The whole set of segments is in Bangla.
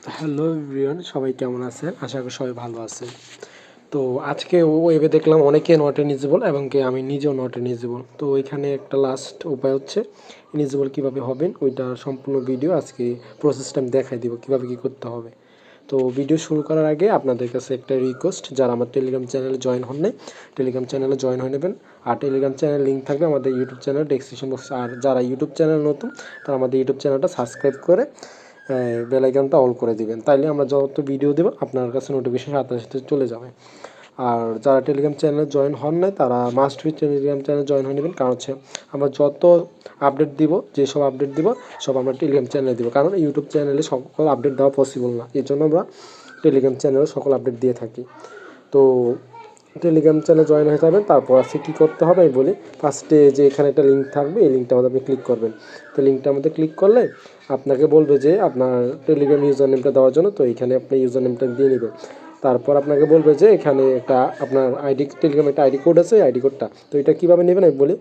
হ্যালো এভরিওয়ান, সবাই কেমন আছেন? আশা করি সবাই ভালো আছেন। তো আজকে ওয়েবে দেখলাম অনেকে নট এলিজিবল এবং আমি নিজেও নট এলিজিবল। তো এখানে একটা লাস্ট উপায় হচ্ছে এলিজিবল কীভাবে হবেন, ওইটার সম্পূর্ণ ভিডিও আজকে প্রসেসটা আমি দেখাই দিব কীভাবে কী করতে হবে। তো ভিডিও শুরু করার আগে আপনাদের কাছে একটা রিকোয়েস্ট, যারা আমার টেলিগ্রাম চ্যানেলে জয়েন হন নাই, টেলিগ্রাম চ্যানেলে জয়েন হয়ে নেবেন। আর টেলিগ্রাম চ্যানেল লিঙ্ক থাকবে আমাদের ইউটিউব চ্যানেল ডেসক্রিপশন বক্সে। আর যারা ইউটিউব চ্যানেল নতুন, তারা আমাদের ইউটিউব চ্যানেলটা সাবস্ক্রাইব করে বেল আইকনটা অল করে দিবেন, তাইলে আমরা যত ভিডিও দেবো আপনার কাছে নোটিফিকেশন সাথে সাথে চলে যাবে। আর যারা টেলিগ্রাম চ্যানেলে জয়েন হন নাই, তারা মাস্ট বি টেলিগ্রাম চ্যানেলে জয়েন হয়ে নেবেন। কারণ হচ্ছে আমরা যত আপডেট দিব, যেসব আপডেট দিব সব আমরা টেলিগ্রাম চ্যানেলে দিব, কারণ ইউটিউব চ্যানেলে সকল আপডেট দেওয়া পসিবল না। এই জন্য আমরা টেলিগ্রাম চ্যানেলে সকল আপডেট দিয়ে থাকি। তো টেলিগ্রাম চ্যানেলে জয়েন হয়ে যাবেন। তারপর আছে কী করতে হবে আমি বলি। ফার্স্টে যে এখানে একটা লিঙ্ক থাকবে, এই লিঙ্কটা আমাদের আপনি ক্লিক করবেন। তো লিঙ্কটার মধ্যে ক্লিক করলে আপনাকে বলবে যে আপনার টেলিগ্রাম ইউজার নেমটা দেওয়ার জন্য। তো এখানে আপনি ইউজার নেমটা দিয়ে নেবেন। তারপর আপনাকে বলবে যে এখানে একটা আপনার আইডি, টেলিগ্রাম একটা আইডি কোড আছে, আইডি কোডটা তো এটা কীভাবে নেবেন আমি বলি।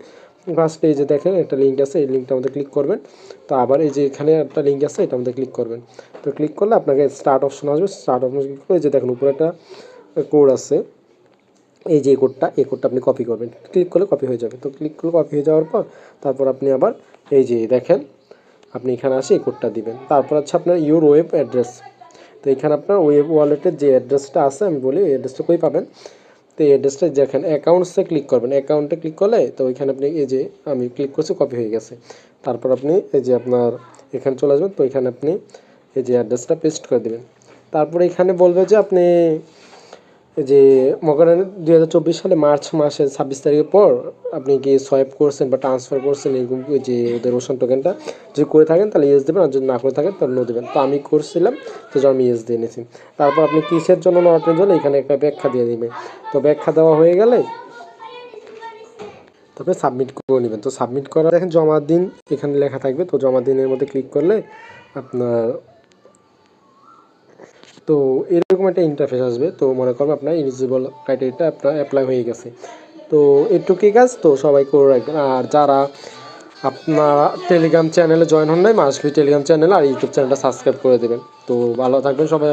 ফার্স্টে এই যে দেখেন একটা লিঙ্ক আছে, এই লিঙ্কটা আমাদের ক্লিক করবেন। তো আবার এই যে এখানে একটা লিঙ্ক আছে, এটা আমাদের ক্লিক করবেন। তো ক্লিক করলে আপনাকে স্টার্ট অপশন আসবে। স্টার্ট অপশন ক্লিক করে এই যে দেখেন উপরে একটা কোড আছে, এই যে এই কোডটা আপনি কপি করবেন। ক্লিক করলে কপি হয়ে যাবে। তো ক্লিক করলে কপি হয়ে যাওয়ার পর তারপর আপনি আবার এই যে দেখেন আপনি এখানে আসে এই কোডটা দিবেন। তারপর হচ্ছে আপনার ইউর ওয়েব অ্যাড্রেস। তো এখানে আপনার ওয়েব ওয়ালেটের যে অ্যাড্রেসটা আছে আমি বলি, এই অ্যাড্রেসটা কই পাবেন। তো এই অ্যাড্রেসটা দেখেন অ্যাকাউন্টসে ক্লিক করবেন। অ্যাকাউন্টে ক্লিক করলে তো ওইখানে আপনি এই যে আমি ক্লিক করছি, কপি হয়ে গেছে। তারপর আপনি এই যে আপনার এখানে চলে আসবেন। তো এখানে আপনি এই যে অ্যাড্রেসটা পেস্ট করে দেবেন। তারপরে এখানে বলবে যে আপনি যে মনে করেন 2024 সালে মার্চ মাসের 26 তারিখের পর আপনি কি সোয়াইপ করছেন বা ট্রান্সফার করছেন, এরকম যে ওদের ওশন টোকেনটা যদি করে থাকেন তাহলে ইয়েস দেবেন, আর যদি না করে থাকেন তাহলে নো দেবেন। তো আমি করছিলাম, তো আমি ইয়েস দিয়ে নিয়েছি। তারপর আপনি কিসের জন্য নট এলিজিবল এখানে একটা ব্যাখ্যা দিয়ে দিবেন। তো ব্যাখ্যা দেওয়া হয়ে গেলে তারপরে সাবমিট করে নেবেন। তো সাবমিট করা দেখেন জমা দিন এখানে লেখা থাকবে। তো জমা দিনের মধ্যে ক্লিক করলে আপনার তো এরকম একটা ইন্টারফেস আসবে। তো মনে করুন আপনার এলিজিবল ক্রাইটেরিয়াটা আপনার অ্যাপ্লাই হয়ে গেছে। তো এটুকুই কাজ, তো সবাই করে রাখবেন। আর যারা আপনারা টেলিগ্রাম চ্যানেলে জয়েন হন নাই, মাস্ট বি টেলিগ্রাম চ্যানেল আর ইউটিউব চ্যানেলটা সাবস্ক্রাইব করে দেবেন। তো ভালো থাকবেন সবাই।